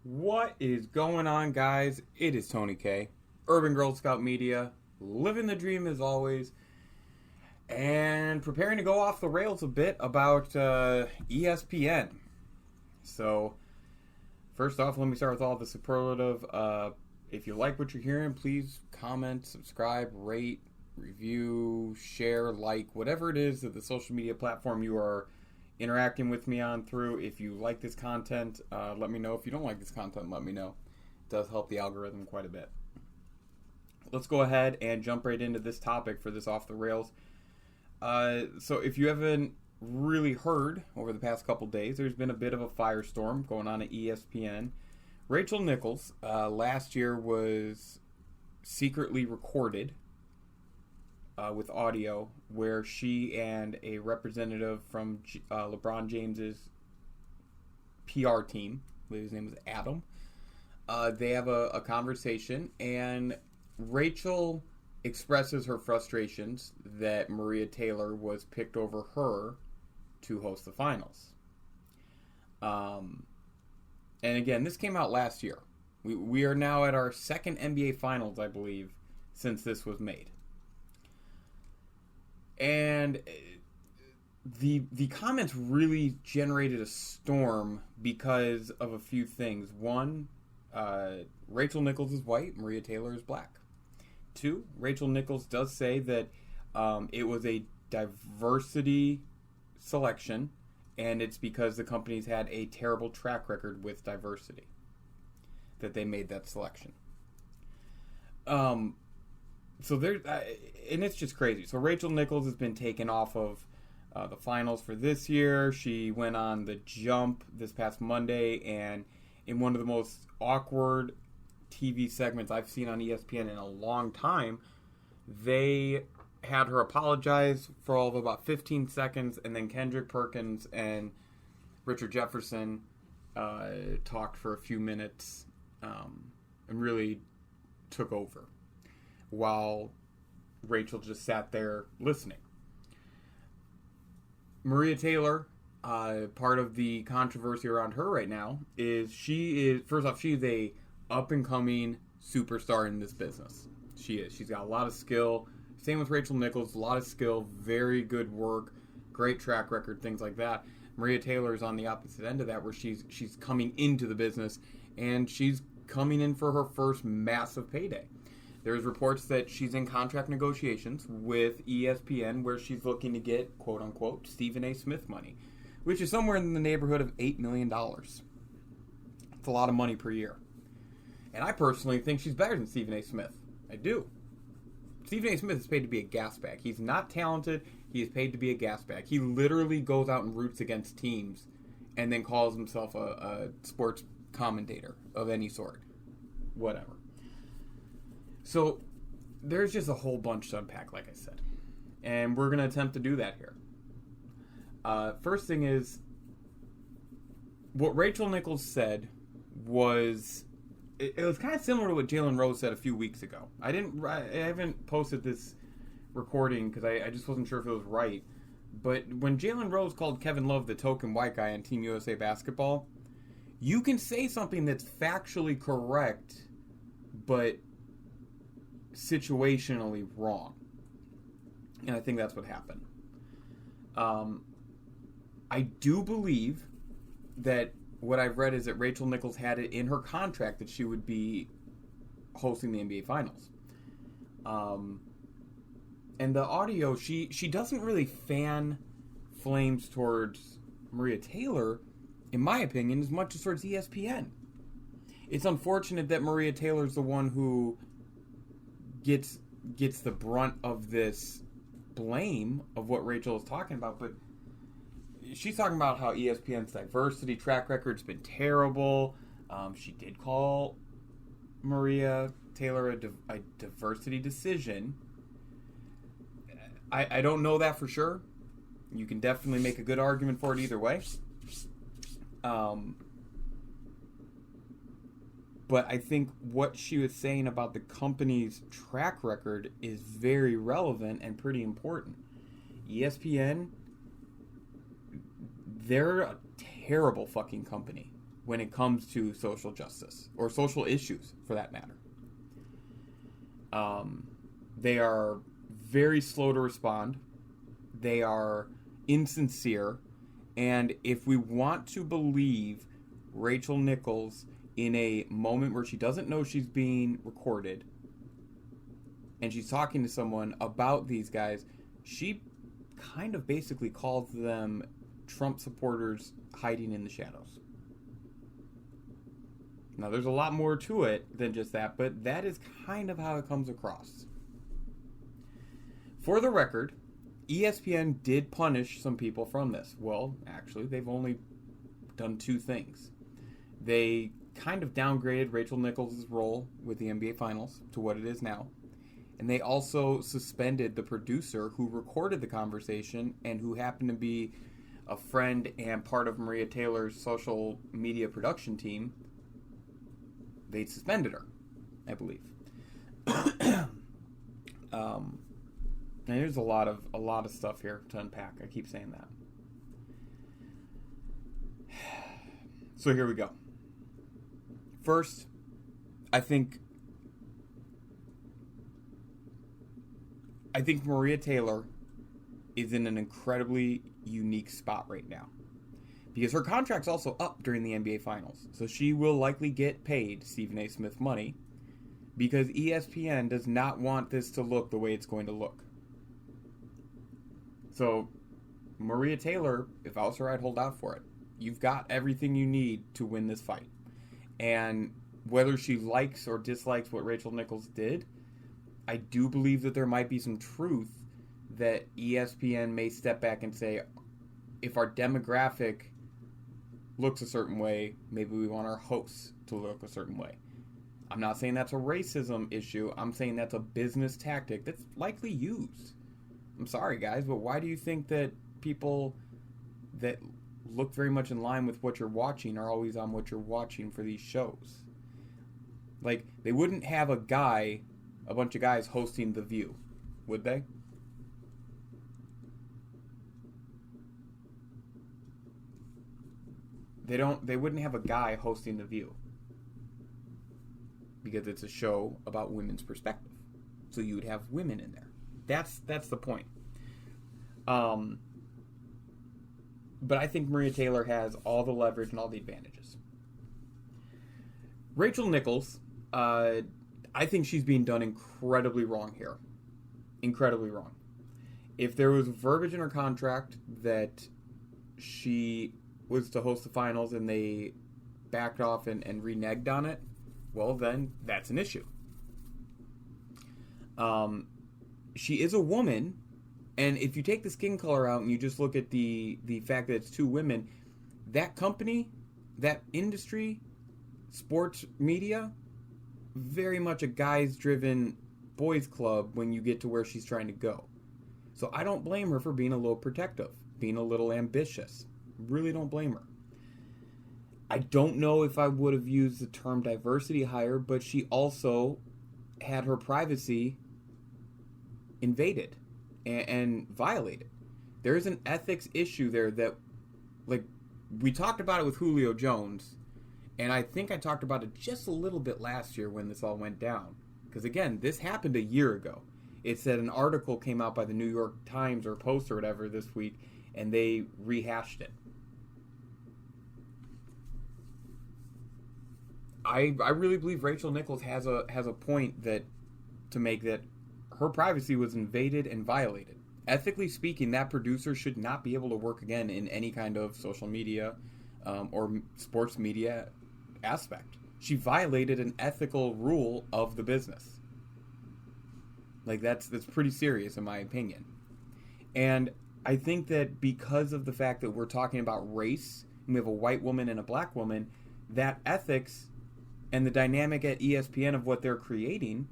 What is going on, guys? It is Tony K, Urban Girl Scout Media, living the dream as always, and preparing to go off the rails a bit about ESPN. So, first off, let me start with all the superlative. If you like what you're hearing, please comment, subscribe, rate, review, share, like, whatever it is that the social media platform you are interacting with me on through. If you like this content, let me know. If you don't like this content, let me know. It does help the algorithm quite a bit. Let's go ahead and jump right into this topic for this Off the Rails. So if you haven't really heard over the past couple days, there's been a bit of a firestorm going on at ESPN. Rachel Nichols last year was secretly recorded with audio, where she and a representative from LeBron James's PR team, I believe his name is Adam, they have a conversation, and Rachel expresses her frustrations that Maria Taylor was picked over her to host the finals. And again, this came out last year. We are now at our second NBA Finals, I believe, since this was made. And the comments really generated a storm because of a few things. One, Rachel Nichols is white, Maria Taylor is black. Two, Rachel Nichols does say that it was a diversity selection, and it's because the companies had a terrible track record with diversity that they made that selection. So there, and it's just crazy. So Rachel Nichols has been taken off of the finals for this year. She went on The Jump this past Monday, and in one of the most awkward TV segments I've seen on ESPN in a long time, they had her apologize for all of about 15 seconds, and then Kendrick Perkins and Richard Jefferson talked for a few minutes and really took over, while Rachel just sat there listening. Maria Taylor, part of the controversy around her right now is she's a up-and-coming superstar in this business. She's got a lot of skill. Same with Rachel Nichols, a lot of skill, very good work, great track record, things like that. Maria Taylor is on the opposite end of that, where she's coming into the business, and she's coming in for her first massive payday. There's reports that she's in contract negotiations with ESPN, where she's looking to get, quote-unquote, Stephen A. Smith money, which is somewhere in the neighborhood of $8 million. It's a lot of money per year. And I personally think she's better than Stephen A. Smith. I do. Stephen A. Smith is paid to be a gas bag. He's not talented. He is paid to be a gas bag. He literally goes out and roots against teams and then calls himself a sports commentator of any sort. Whatever. So, there's just a whole bunch to unpack, like I said. And we're going to attempt to do that here. First thing is, what Rachel Nichols said was, it was kind of similar to what Jalen Rose said a few weeks ago. I haven't posted this recording because I just wasn't sure if it was right. But when Jalen Rose called Kevin Love the token white guy on Team USA basketball, you can say something that's factually correct, but situationally wrong. And I think that's what happened. I do believe that what I've read is that Rachel Nichols had it in her contract that she would be hosting the NBA Finals. And the audio, she doesn't really fan flames towards Maria Taylor, in my opinion, as much as towards ESPN. It's unfortunate that Maria Taylor's the one who gets the brunt of this blame of what Rachel is talking about, but she's talking about how ESPN's diversity track record's been terrible. She did call Maria Taylor a diversity decision. I don't know that for sure. You can definitely make a good argument for it either way. But I think what she was saying about the company's track record is very relevant and pretty important. ESPN, they're a terrible fucking company. when it comes to social justice or social issues, for that matter. They are very slow to respond. They are insincere. And if we want to believe Rachel Nichols in a moment where she doesn't know she's being recorded and she's talking to someone about these guys, she kind of basically calls them Trump supporters hiding in the shadows. Now, there's a lot more to it than just that, but that is kind of how it comes across. For the record, ESPN did punish some people from this. Well, actually, they've only done two things. They kind of downgraded Rachel Nichols' role with the NBA Finals to what it is now. And they also suspended the producer who recorded the conversation and who happened to be a friend and part of Maria Taylor's social media production team. They suspended her, I believe. And there's a lot of stuff here to unpack. I keep saying that. So here we go. First, I think Maria Taylor is in an incredibly unique spot right now. Because her contract's also up during the NBA Finals. So she will likely get paid Stephen A. Smith money because ESPN does not want this to look the way it's going to look. So, Maria Taylor, if I was her, I'd hold out for it. You've got everything you need to win this fight. And whether she likes or dislikes what Rachel Nichols did, I do believe that there might be some truth that ESPN may step back and say, if our demographic looks a certain way, maybe we want our hosts to look a certain way. I'm not saying that's a racism issue. I'm saying that's a business tactic that's likely used. I'm sorry, guys, but why do you think that people that look very much in line with what you're watching are always on what you're watching for these shows? Like, they wouldn't have a bunch of guys hosting The View, would they? They wouldn't have a guy hosting The View because it's a show about women's perspective. So you would have women in there. That's the point. But I think Maria Taylor has all the leverage and all the advantages. Rachel Nichols, I think she's being done incredibly wrong here. Incredibly wrong. If there was verbiage in her contract that she was to host the finals and they backed off and reneged on it, well, then that's an issue. She is a woman, and if you take the skin color out and you just look at the fact that it's two women, that company, that industry, sports media, very much a guys-driven boys club when you get to where she's trying to go. So I don't blame her for being a little protective, being a little ambitious. Really don't blame her. I don't know if I would have used the term diversity higher, but she also had her privacy invaded and violated. There's an ethics issue there that, like, we talked about it with Julio Jones, and I think I talked about it just a little bit last year when this all went down. Because, again, this happened a year ago. It said an article came out by the New York Times or Post or whatever this week, and they rehashed it. I really believe Rachel Nichols has a point to make that her privacy was invaded and violated. Ethically speaking, that producer should not be able to work again in any kind of social media or sports media aspect. She violated an ethical rule of the business. Like, that's pretty serious in my opinion. And I think that because of the fact that we're talking about race, and we have a white woman and a black woman, that ethics and the dynamic at ESPN of what they're creating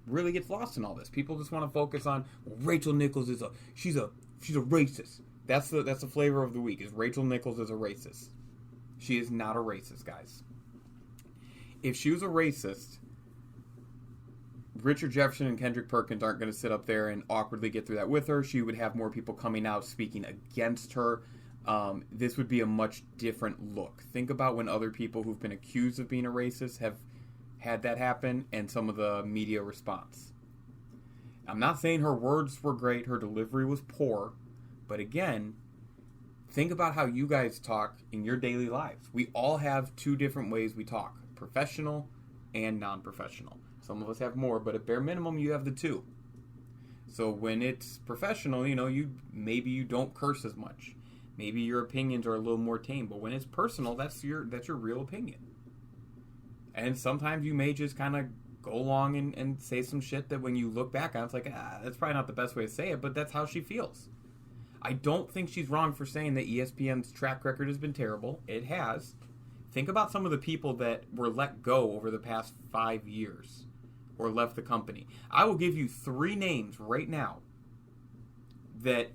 really gets lost in all this. People just want to focus on, well, Rachel Nichols she's a racist. That's the flavor of the week, is Rachel Nichols is a racist. She is not a racist, guys. If she was a racist, Richard Jefferson and Kendrick Perkins aren't going to sit up there and awkwardly get through that with her. She would have more people coming out speaking against her. this would be a much different look. Think about when other people who've been accused of being a racist have had that happen and some of the media response. I'm not saying her words were great, her delivery was poor, but again, think about how you guys talk in your daily lives. We all have two different ways we talk, professional and non-professional. Some of us have more, but at bare minimum, you have the two. So when it's professional, maybe you don't curse as much. Maybe your opinions are a little more tame, but when it's personal, that's your real opinion. And sometimes you may just kind of go along and say some shit that when you look back on, it's like, that's probably not the best way to say it, but that's how she feels. I don't think she's wrong for saying that ESPN's track record has been terrible. It has. Think about some of the people that were let go over the past 5 years or left the company. I will give you 3 names right now that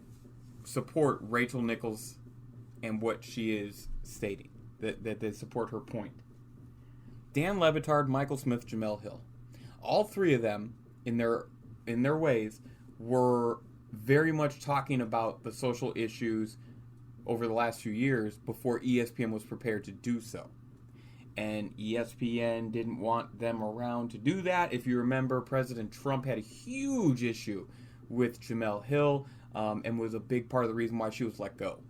support Rachel Nichols and what she is stating, that they support her point. Dan Le Batard, Michael Smith, Jamel Hill. All 3 of them, in their ways, were very much talking about the social issues over the last few years before ESPN was prepared to do so. And ESPN didn't want them around to do that. If you remember, President Trump had a huge issue with Jamel Hill and was a big part of the reason why she was let go.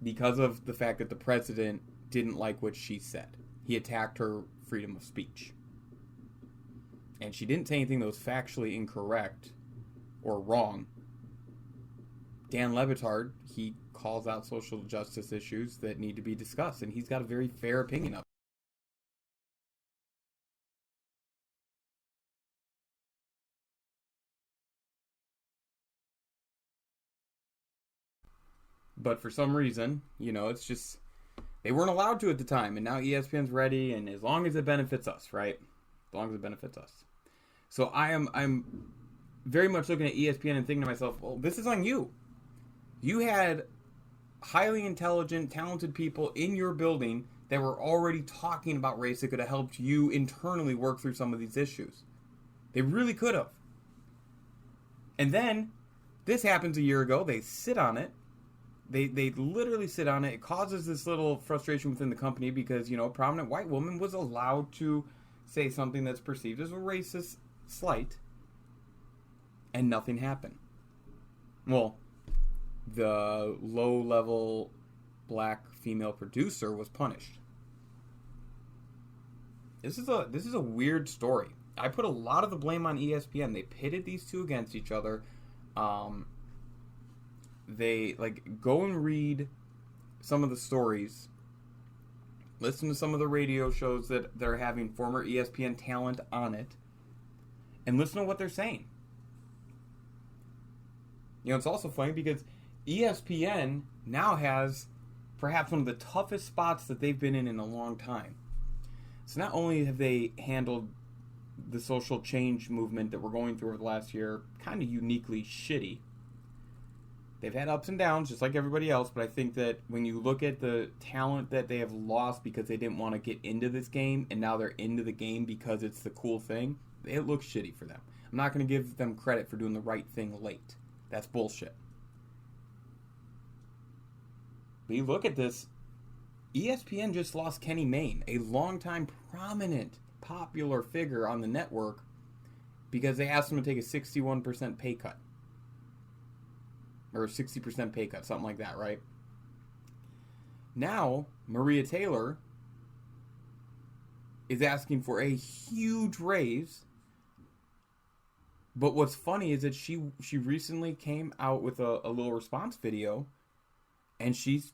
Because of the fact that the president didn't like what she said. He attacked her freedom of speech. And she didn't say anything that was factually incorrect or wrong. Dan Le Batard, he calls out social justice issues that need to be discussed, and he's got a very fair opinion of it. But for some reason, it's just, they weren't allowed to at the time, and now ESPN's ready, and as long as it benefits us, right? As long as it benefits us. So I'm very much looking at ESPN and thinking to myself, well, this is on you. You had highly intelligent, talented people in your building that were already talking about race that could have helped you internally work through some of these issues. They really could have. And then, this happens a year ago. They sit on it. They literally sit on it. It causes this little frustration within the company because, a prominent white woman was allowed to say something that's perceived as a racist slight, and nothing happened. Well, the low-level black female producer was punished. This is a weird story. I put a lot of the blame on ESPN. They pitted these two against each other. They go and read some of the stories. Listen to some of the radio shows that they're having former ESPN talent on it, and listen to what they're saying. It's also funny because ESPN now has perhaps one of the toughest spots that they've been in a long time. So not only have they handled the social change movement that we're going through over the last year kind of uniquely shitty, they've had ups and downs just like everybody else, but I think that when you look at the talent that they have lost because they didn't want to get into this game and now they're into the game because it's the cool thing, it looks shitty for them. I'm not going to give them credit for doing the right thing late. That's bullshit. But you look at this, ESPN just lost Kenny Mayne, a longtime prominent, popular figure on the network, because they asked him to take a 61% pay cut. Or a 60% pay cut, something like that, right? Now, Maria Taylor is asking for a huge raise. But what's funny is that she recently came out with a little response video, and she's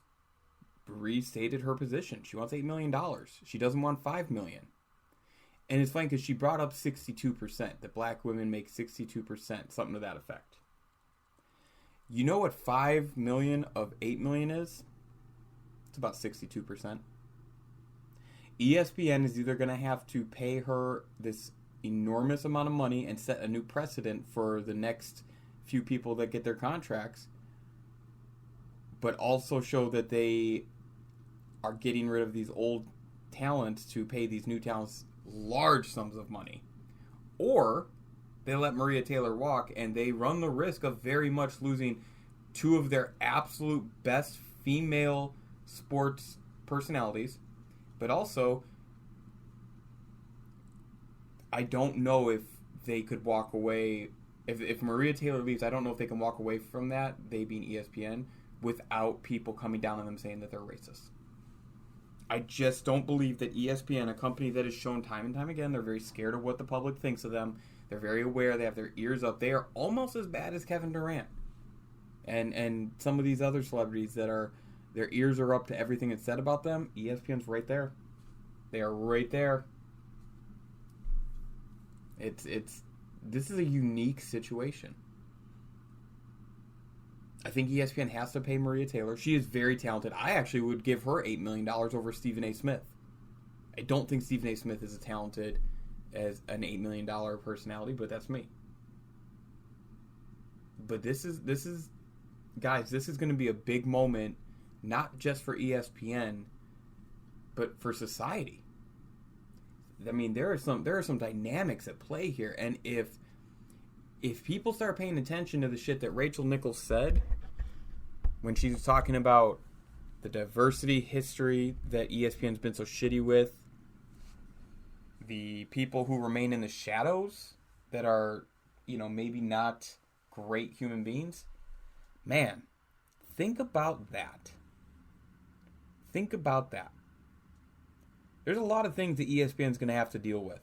restated her position. She wants $8 million. She doesn't want $5 million. And it's funny because she brought up 62%, that black women make 62%, something to that effect. You know what 5 million of 8 million is? It's about 62%. ESPN is either going to have to pay her this enormous amount of money and set a new precedent for the next few people that get their contracts, but also show that they are getting rid of these old talents to pay these new talents large sums of money. Or they let Maria Taylor walk and they run the risk of very much losing two of their absolute best female sports personalities, but also I don't know if they could walk away. If Maria Taylor leaves, I don't know if they can walk away from that, they being ESPN, without people coming down on them saying that they're racist. I just don't believe that ESPN, a company that has shown time and time again, they're very scared of what the public thinks of them. They're very aware. They have their ears up. They are almost as bad as Kevin Durant and some of these other celebrities that are, their ears are up to everything that's said about them. ESPN's right there. They are right there. This is a unique situation. I think ESPN has to pay Maria Taylor. She is very talented. I actually would give her $8 million over Stephen A. Smith. I don't think Stephen A. Smith is as talented as an $8 million personality, but that's me. But this is guys, this is going to be a big moment, not just for ESPN, but for society. I mean, there are some dynamics at play here, and if people start paying attention to the shit that Rachel Nichols said when she was talking about the diversity history that ESPN's been so shitty with, the people who remain in the shadows that are, maybe not great human beings, man, think about that. Think about that. There's a lot of things that ESPN's going to have to deal with.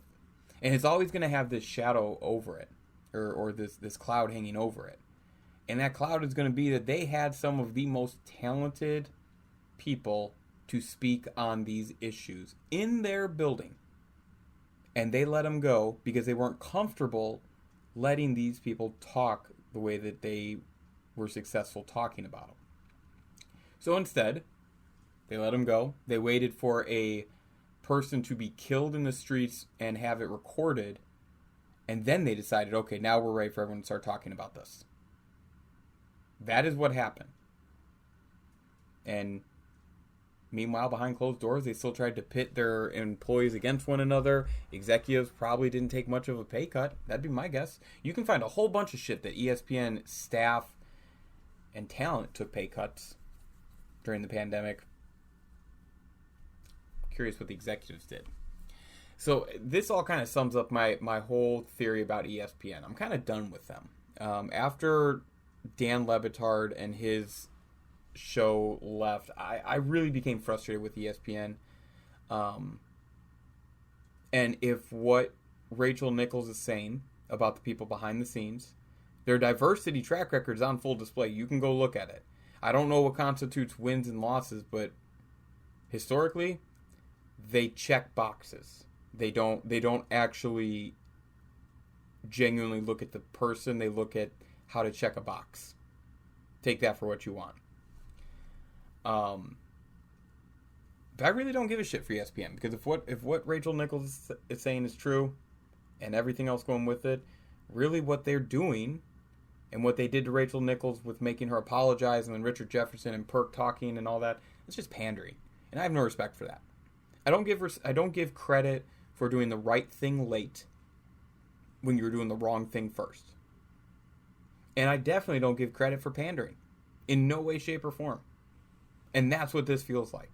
And it's always going to have this shadow over it. Or this cloud hanging over it. And that cloud is going to be that they had some of the most talented people to speak on these issues in their building. And they let them go because they weren't comfortable letting these people talk the way that they were successful talking about them. So instead, they let them go. They waited for a person to be killed in the streets and have it recorded. And then they decided, okay, now we're ready for everyone to start talking about this. That is what happened. And meanwhile, behind closed doors, they still tried to pit their employees against one another. Executives probably didn't take much of a pay cut. That'd be my guess. You can find a whole bunch of shit that ESPN staff and talent took pay cuts during the pandemic. Curious what the executives did. So this all kind of sums up my whole theory about ESPN. I'm kind of done with them. After Dan Le Batard and his show left, I really became frustrated with ESPN. And if what Rachel Nichols is saying about the people behind the scenes, their diversity track record is on full display. You can go look at it. I don't know what constitutes wins and losses, but historically, they check boxes. They don't actually genuinely look at the person. They look at how to check a box. Take that for what you want. But I really don't give a shit for ESPN, because if what Rachel Nichols is saying is true, and everything else going with it, really what they're doing, and what they did to Rachel Nichols with making her apologize, and then Richard Jefferson and Perk talking and all that, it's just pandering, and I have no respect for that. I don't give credit for doing the right thing late when you're doing the wrong thing first. And I definitely don't give credit for pandering. In no way, shape, or form. And that's what this feels like.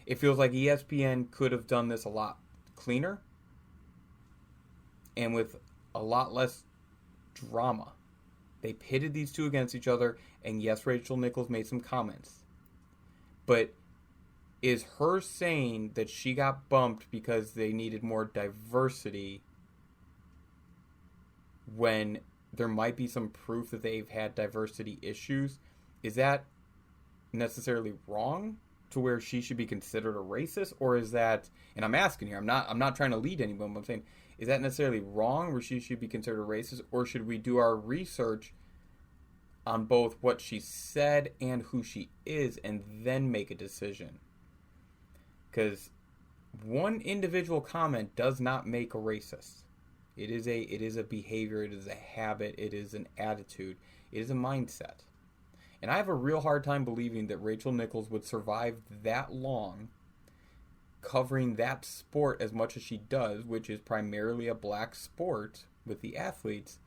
It feels like ESPN could have done this a lot cleaner and with a lot less drama. They pitted these two against each other, and yes, Rachel Nichols made some comments. But is her saying that she got bumped because they needed more diversity when there might be some proof that they've had diversity issues, is that necessarily wrong to where she should be considered a racist? Or is that, and I'm asking here, I'm not trying to lead anyone, but I'm saying, is that necessarily wrong where she should be considered a racist? Or should we do our research on both what she said and who she is and then make a decision? Because one individual comment does not make a racist. It is a behavior, it is a habit, it is an attitude, it is a mindset. And I have a real hard time believing that Rachel Nichols would survive that long covering that sport as much as she does, which is primarily a black sport with the athletes,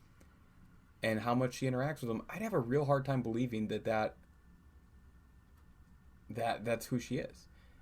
and how much she interacts with them, I'd have a real hard time believing that's who she is.